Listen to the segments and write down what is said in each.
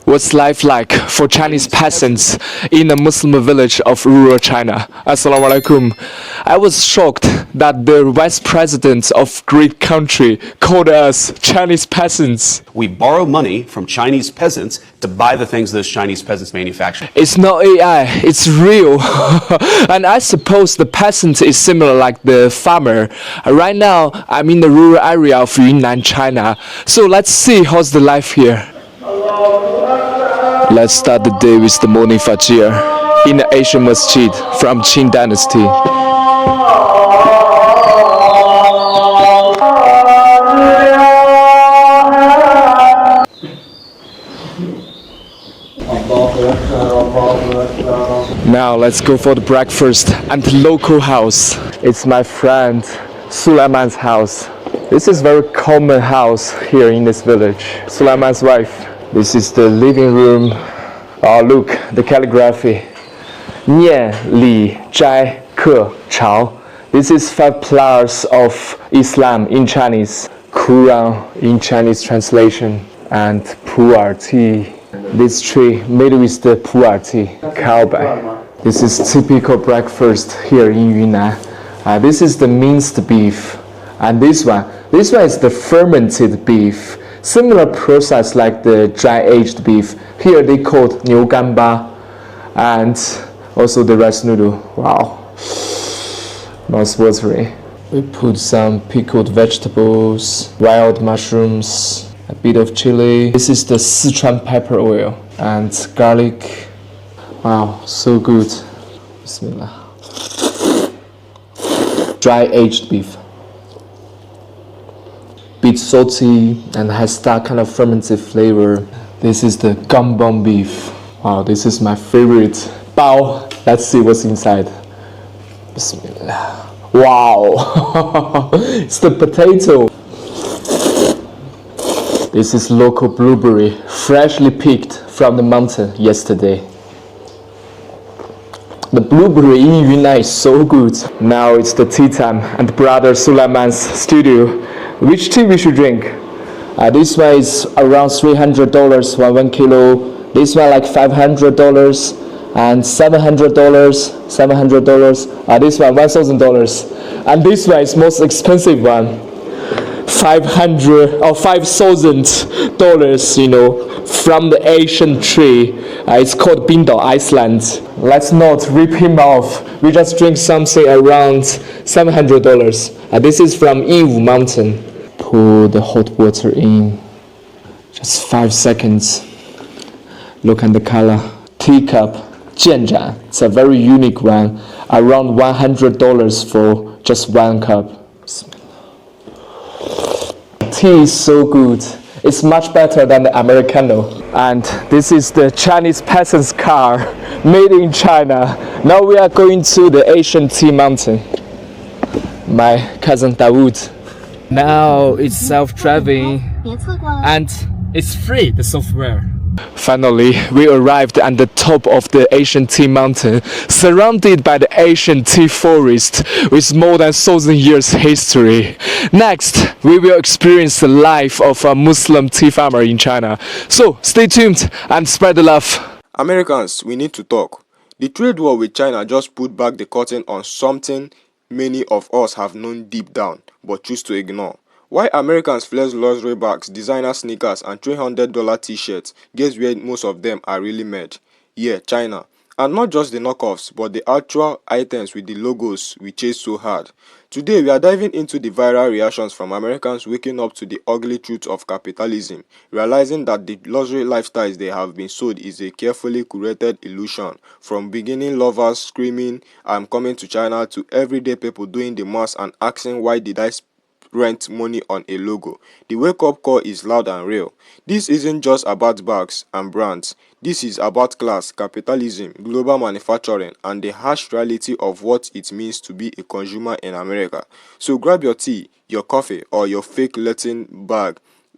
What's life like for Chinese peasants in a Muslim village of rural China? Assalamu alaikum. I was shocked that the vice president of great country called us Chinese peasants. We borrow money from Chinese peasants to buy the things those Chinese peasants manufacture. It's not AI, it's real. And I suppose the peasant is similar like the farmer. Right now, I'm in the rural area of Yunnan, China. So let's see how's the life here. Let's start the day with the morning fajr in the Asian masjid from Qing dynasty. Now let's go for the breakfast and the local house. It's my friend Sulaiman's house. This is very common house here in this village. Sulaiman's wife. This is the living room. Oh, look, the calligraphy. 念礼斋课朝. This is 5 pillars of Islam in Chinese. Quran in Chinese translation. And pu'er tea. This tree made with the pu'er tea. Cowbell. This is typical breakfast here in Yunnan. This is the minced beef. And this one is the fermented beef. Similar process like the dry-aged beef. Here they called 牛干巴. And also the rice noodle. Wow. Mouth-watering. We put some pickled vegetables, wild mushrooms, a bit of chili. This is the Sichuan pepper oil and garlic. Wow, so good. Bismillah. Dry-aged beef. Bit salty and has that kind of fermented flavor. This is the gumbong beef. Wow, this is my favorite. Bao. Let's see what's inside. Bismillah. Wow. It's the potato. This is local blueberry, freshly picked from the mountain yesterday. The blueberry in Yunnan is so good. Now it's the tea time and brother Sulaiman's studio. Which tea we should drink? This one is around $300 for 1 kilo. This one like $500 and $700. This one $1,000. And this one is most expensive one. $500 or $5,000, you know, from the Asian tree. It's called Bindao, Iceland. Let's not rip him off. We just drink something around $700. This is from Yiwu mountain. Pour the hot water in. Just 5 seconds. Look at the color. Teacup, 建盏. It's a very unique one. Around $100 for just 1 cup. Tea is so good. It's much better than the Americano. And this is the Chinese peasant's car, made in China. Now we are going to the Asian tea mountain. My cousin Dawood. Now it's self-driving and it's free, the software. Finally, we arrived at the top of the Asian tea mountain, surrounded by the Asian tea forest with more than 1,000 years history. Next, we will experience the life of a Muslim tea farmer in China. So, stay tuned and spread the love. Americans, we need to talk. The trade war with China just put back the curtain on something many of us have known deep down, but choose to ignore. Why Americans flex luxury bags, designer sneakers, and $300 t-shirts, guess where most of them are really made? Yeah, China. And not just the knockoffs, but the actual items with the logos we chase so hard. Today, we are diving into the viral reactions from Americans waking up to the ugly truth of capitalism, realizing that the luxury lifestyles they have been sold is a carefully curated illusion. From beginning lovers screaming, "I'm coming to China," to everyday people doing the math and asking, "Why did I rent money on a logo?" The wake-up call is loud and real. This isn't just about bags and brands. This is about class, capitalism, global manufacturing, and the harsh reality of what it means to be a consumer in America. So grab your tea, your coffee, or your fake Latin bag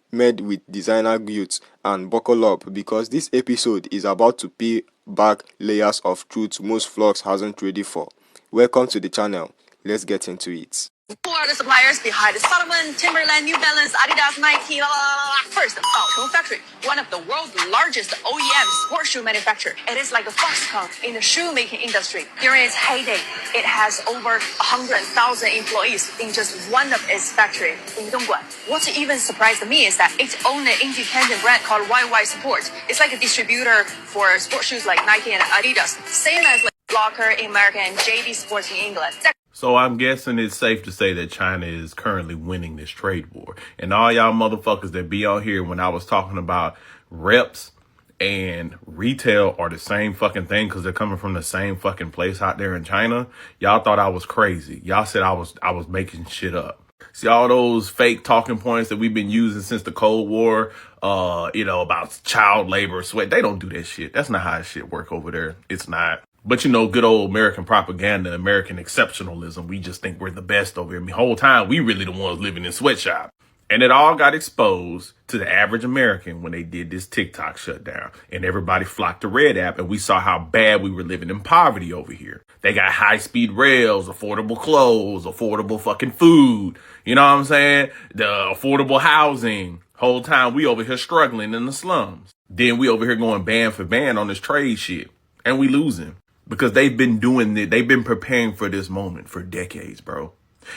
made with designer goods and buckle up, because this episode is about to peel back layers of truth most vlogs hasn't ready for. Welcome to the channel. Let's get into it. Who are the suppliers behind Salomon, Timberland, New Balance, Adidas, Nike, la, la, la, la. First, Baocheng Factory, one of the world's largest OEM sports shoe manufacturer. It is like a Foxconn in the shoemaking industry. During its heyday, it has over 100,000 employees in just one of its factories in Dongguan. What even surprised me is that it owned an independent brand called YY Sports. It's like a distributor for sports shoes like Nike and Adidas, same as like Locker in America and JD Sports in England. So I'm guessing it's safe to say that China is currently winning this trade war. And all y'all motherfuckers that be on here when I was talking about reps and retail are the same fucking thing because they're coming from the same fucking place out there in China. Y'all thought I was crazy. Y'all said I was making shit up. See all those fake talking points that we've been using since the Cold War, about child labor, sweat. They don't do that shit. That's not how shit work over there. It's not. But, good old American propaganda, American exceptionalism. We just think we're the best over here. The whole time, we really the ones living in sweatshop. And it all got exposed to the average American when they did this TikTok shutdown. And everybody flocked to Red App. And we saw how bad we were living in poverty over here. They got high-speed rails, affordable clothes, affordable fucking food. You know what I'm saying? The affordable housing. Whole time, we over here struggling in the slums. Then we over here going band for band on this trade shit. And we losing. Because they've been doing it. They've been preparing for this moment for decades, bro.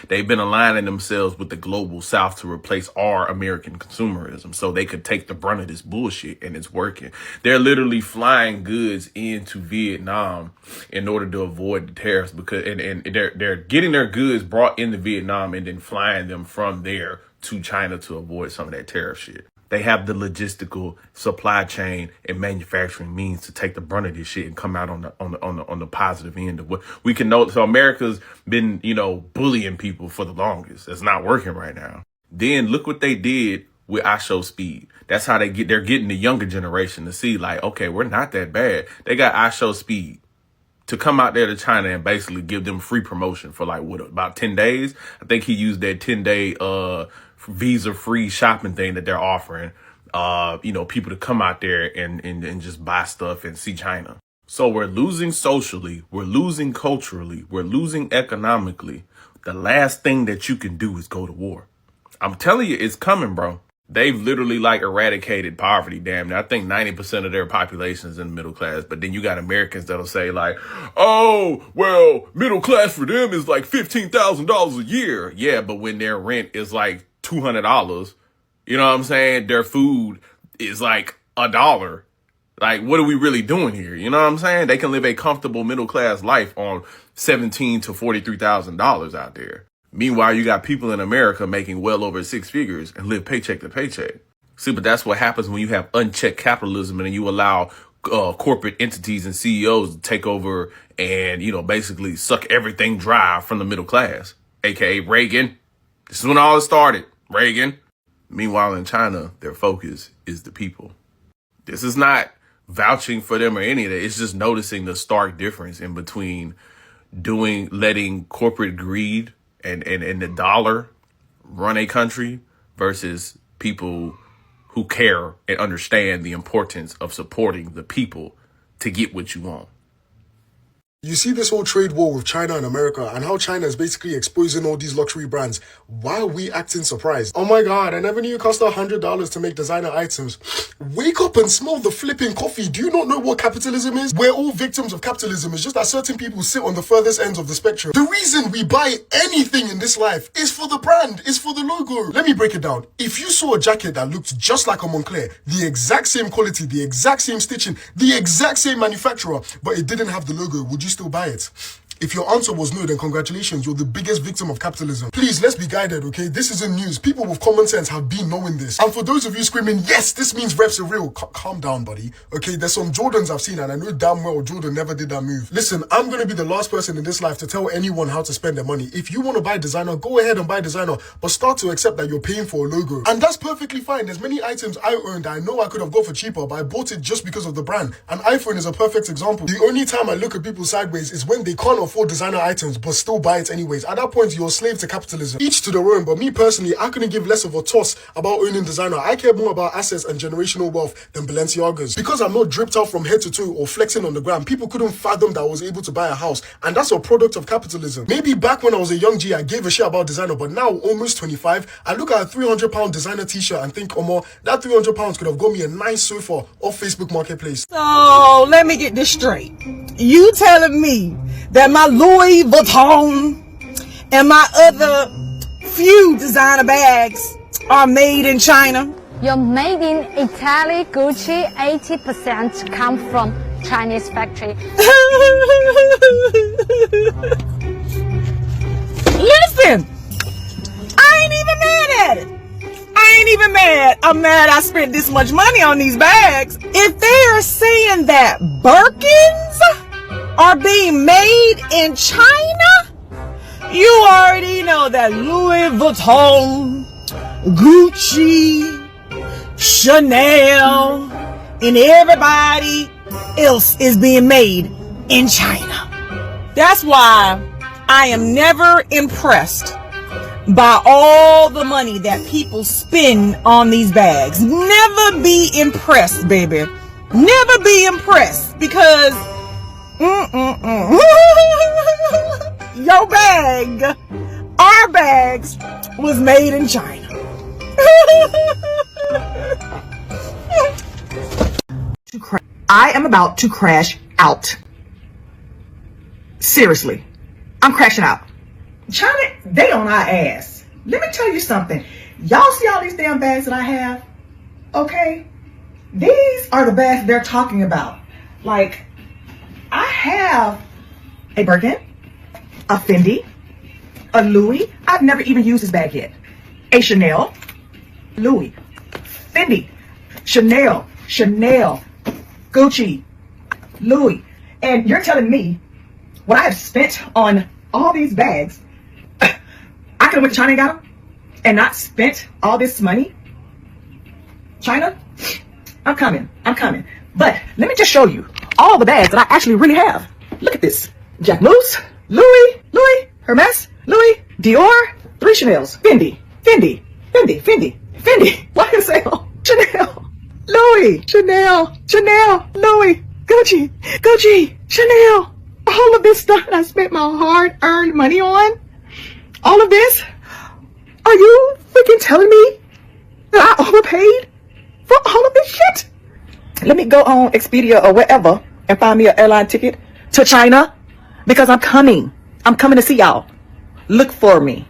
They've been aligning themselves with the global south to replace our American consumerism so they could take the brunt of this bullshit, and it's working. They're literally flying goods into Vietnam in order to avoid the tariffs because and they're getting their goods brought into Vietnam and then flying them from there to China to avoid some of that tariff shit. They have the logistical supply chain and manufacturing means to take the brunt of this shit and come out on the positive end of what we can know. So America's been, bullying people for the longest. It's not working right now. Then look what they did with I Show Speed. That's how they're getting the younger generation to see like, okay, we're not that bad. They got I Show Speed to come out there to China and basically give them free promotion for like about 10 days. I think he used that 10-day visa-free shopping thing that they're offering, people to come out there and just buy stuff and see China. So we're losing socially, we're losing culturally, we're losing economically. The last thing that you can do is go to war. I'm telling you, it's coming, bro. They've literally eradicated poverty, damn near. I think 90% of their population is in the middle class. But then you got Americans that'll say oh, well, middle class for them is like $15,000 a year. Yeah, but when their rent is like $200, you know what I'm saying? Their food is like $1. Like, what are we really doing here? You know what I'm saying? They can live a comfortable middle class life on $17,000 to $43,000 out there. Meanwhile, you got people in America making well over 6 figures and live paycheck to paycheck. See, but that's what happens when you have unchecked capitalism and you allow corporate entities and CEOs to take over and, basically suck everything dry from the middle class, aka Reagan. This is when all it started, Reagan. Meanwhile, in China, their focus is the people. This is not vouching for them or any of that. It's just noticing the stark difference in between letting corporate greed and the dollar run a country versus people who care and understand the importance of supporting the people to get what you want. You see this whole trade war with China and America and how China is basically exposing all these luxury brands. Why are we acting surprised? Oh my God, I never knew it cost $100 to make designer items. Wake up and smell the flipping coffee. Do you not know what capitalism is? We're all victims of capitalism. It's just that certain people sit on the furthest ends of the spectrum. The reason we buy anything in this life is for the brand, is for the logo. Let me break it down. If you saw a jacket that looked just like a Moncler, the exact same quality, the exact same stitching, the exact same manufacturer, but it didn't have the logo, would you still buy it? If your answer was no, then congratulations, you're the biggest victim of capitalism. Please, let's be guided, okay? This isn't news. People with common sense have been knowing this. And for those of you screaming, yes, this means reps are real, calm down, buddy. Okay, there's some Jordans I've seen, and I know damn well Jordan never did that move. Listen, I'm going to be the last person in this life to tell anyone how to spend their money. If you want to buy designer, go ahead and buy designer, but start to accept that you're paying for a logo. And that's perfectly fine. There's many items I owned that I know I could have got for cheaper, but I bought it just because of the brand. An iPhone is a perfect example. The only time I look at people sideways is when they can't afford afford designer items but still buy it anyways. At that point, you're a slave to capitalism. Each to their own, but me personally, I couldn't give less of a toss about owning designer. I care more about assets and generational wealth than Balenciagas. Because I'm not dripped out from head to toe or flexing on the gram, people couldn't fathom that I was able to buy a house, and that's a product of capitalism. Maybe back when I was a young G, I gave a shit about designer, but now, almost 25, I look at a £300 designer t-shirt and think, oh, that £300 could have got me a nice sofa off Facebook Marketplace. So let me get this straight. You telling me that my Louis Vuitton and my other few designer bags are made in China? Your made in Italy Gucci 80% come from Chinese factory. Listen, I ain't even mad at it. I ain't even mad. I'm mad I spent this much money on these bags. If they are saying that Birkins are being made in China, you already know that Louis Vuitton, Gucci, Chanel, and everybody else is being made in China. That's why I am never impressed by all the money that people spend on these bags. Never be impressed, baby. Never be impressed, because your bag, our bags, was made in China. I am about to crash out. Seriously, I'm crashing out. China, they on our ass. Let me tell you something. Y'all see all these damn bags that I have? Okay? These are the bags they're talking about. Like, I have a Birkin, a Fendi, a Louis. I've never even used this bag yet. A Chanel, Louis, Fendi, Chanel, Gucci, Louis. And you're telling me what I have spent on all these bags, I could have went to China and got them and not spent all this money? China, I'm coming. But let me just show you all the bags that I actually really have. Look at this. Jack Moose, Louis, Hermes, Louis, Dior, 3 Chanels, Fendi. Why is it all Chanel, Louis, Chanel, Louis, Gucci, Chanel. All of this stuff that I spent my hard-earned money on, all of this, are you freaking telling me that I overpaid for all of this shit? Let me go on Expedia or wherever and find me an airline ticket to China, because I'm coming to see y'all. Look for me.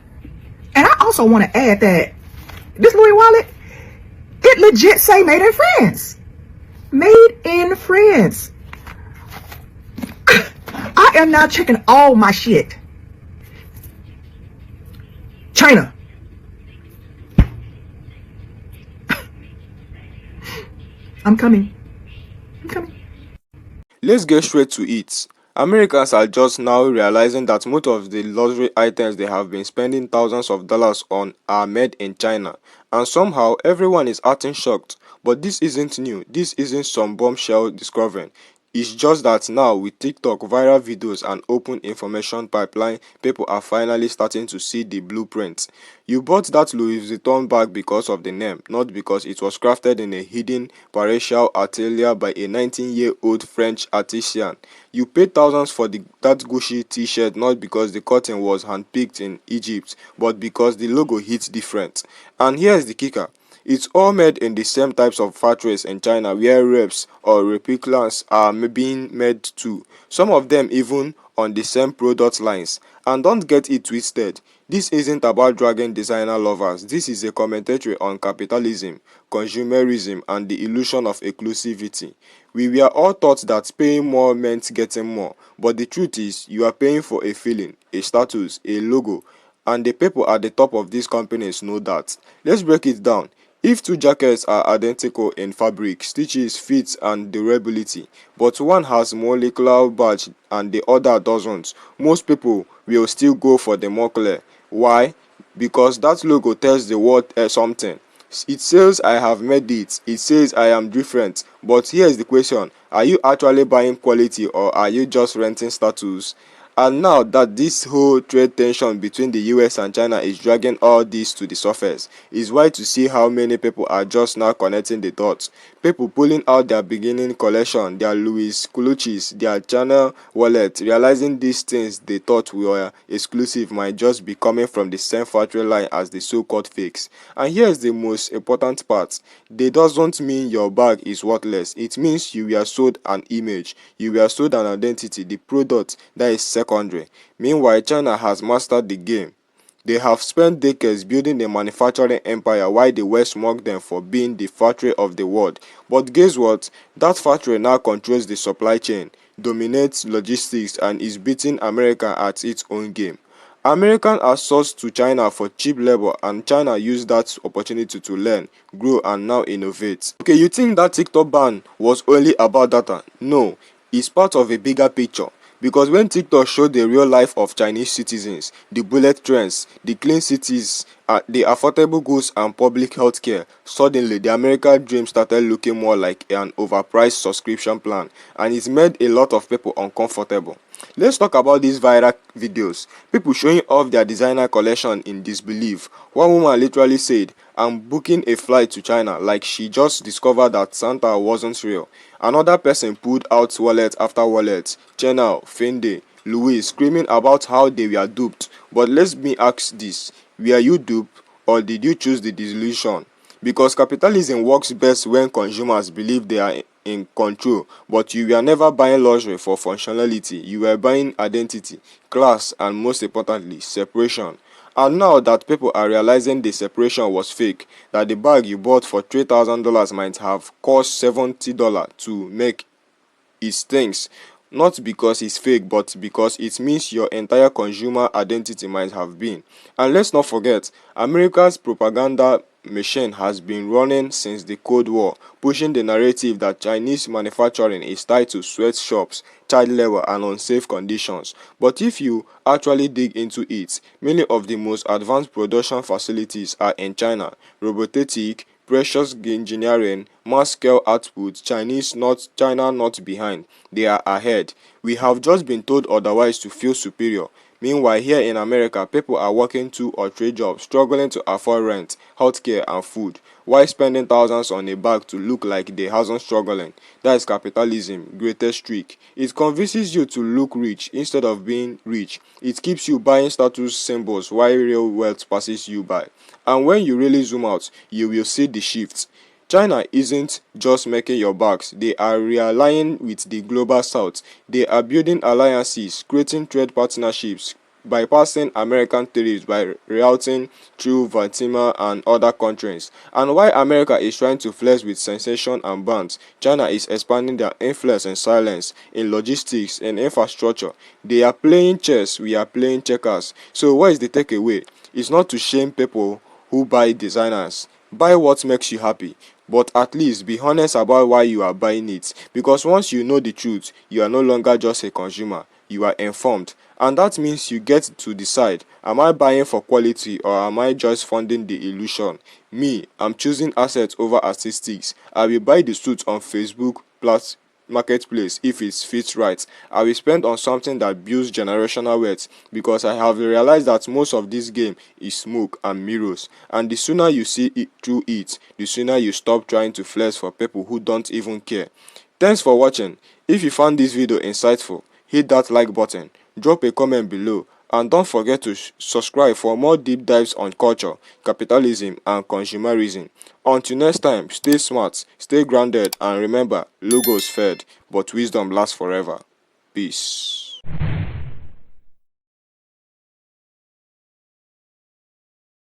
And I also want to add that this Louis wallet, it legit say made in France. Made in France. I am now checking all my shit. China. I'm coming. Let's get straight to it. Americans are just now realizing that most of the luxury items they have been spending thousands of dollars on are made in China, and somehow everyone is acting shocked. But this isn't new. This isn't some bombshell discovering. It's just that now, with TikTok, viral videos, and open information pipeline, people are finally starting to see the blueprint. You bought that Louis Vuitton bag because of the name, not because it was crafted in a hidden Parisian atelier by a 19-year-old French artisan. You paid thousands for that Gucci t-shirt not because the cotton was handpicked in Egypt, but because the logo hits different. And here's the kicker. It's all made in the same types of factories in China where reps or replicas are being made too. Some of them even on the same product lines. And don't get it twisted. This isn't about dragging designer lovers. This is a commentary on capitalism, consumerism, and the illusion of exclusivity. We were all taught that paying more meant getting more. But the truth is, you are paying for a feeling, a status, a logo. And the people at the top of these companies know that. Let's break it down. If 2 jackets are identical in fabric, stitches, fit, and durability, but one has molecular badge and the other doesn't, most people will still go for the more clear. Why? Because that logo tells the world something. It says I have made it. It says I am different. But here's the question. Are you actually buying quality, or are you just renting status? And now that this whole trade tension between the US and China is dragging all this to the surface, it's wild to see how many people are just now connecting the dots. People pulling out their beginning collection, their Louis Colucci's, their Chanel wallet, realizing these things they thought were exclusive might just be coming from the same factory line as the so-called fakes. And here's the most important part. They doesn't mean your bag is worthless. It means you were sold an image, you were sold an identity, the product that is secondary. Meanwhile, China has mastered the game. They have spent decades building a manufacturing empire while the West mocked them for being the factory of the world. But guess what? That factory now controls the supply chain, dominates logistics, and is beating America at its own game. Americans are sourced to China for cheap labor, and China used that opportunity to learn, grow, and now innovate. Okay, you think that TikTok ban was only about data? No, it's part of a bigger picture. Because when TikTok showed the real life of Chinese citizens, the bullet trains, the clean cities, the affordable goods and public health care, suddenly the American dream started looking more like an overpriced subscription plan, and it made a lot of people uncomfortable. Let's talk about these viral videos. People showing off their designer collection in disbelief. One woman literally said, "I'm booking a flight to China," like she just discovered that Santa wasn't real. Another person pulled out wallet after wallet, Chanel, Fendi, Louis, screaming about how they were duped. But let me ask this, were you duped or did you choose the delusion? Because capitalism works best when consumers believe they are in control, but you were never buying luxury for functionality, you were buying identity, class, and most importantly, separation. And now that people are realizing the separation was fake, that the bag you bought for $3,000 might have cost $70 to make, it stinks. Not because it's fake, but because it means your entire consumer identity might have been. And let's not forget, America's propaganda machine has been running since the Cold War, pushing the narrative that Chinese manufacturing is tied to sweatshops, child labor, and unsafe conditions. But if you actually dig into it, many of the most advanced production facilities are in China. Robotic, precious engineering, mass-scale output, China not behind. They are ahead. We have just been told otherwise to feel superior. Meanwhile, here in America, people are working 2 or 3 jobs, struggling to afford rent, healthcare, and food, while spending thousands on a bag to look like they hasn't struggling. That is capitalism, greatest trick. It convinces you to look rich instead of being rich. It keeps you buying status symbols while real wealth passes you by. And when you really zoom out, you will see the shifts. China isn't just making your bags, they are realigning with the global south. They are building alliances, creating trade partnerships, bypassing American tariffs by routing through Vuitton and other countries. And while America is trying to flex with sensation and bans, China is expanding their influence in silence, in logistics, and infrastructure. They are playing chess, we are playing checkers. So what is the takeaway? It's not to shame people who buy designers. Buy what makes you happy, but at least be honest about why you are buying it, because once you know the truth, you are no longer just a consumer, you are informed, and that means you get to decide, am I buying for quality or am I just funding the illusion? Me, I'm choosing assets over artistics. I will buy the suit on Facebook plus marketplace if it fits right. I will spend on something that builds generational wealth, because I have realized that most of this game is smoke and mirrors, and the sooner you see it through it, the sooner you stop trying to flex for people who don't even care. Thanks for watching. If you found this video insightful, hit that like button, drop a comment below, and don't forget to subscribe for more deep dives on culture, capitalism, and consumerism. Until next time, stay smart, stay grounded, and remember, logos fade, but wisdom lasts forever. Peace.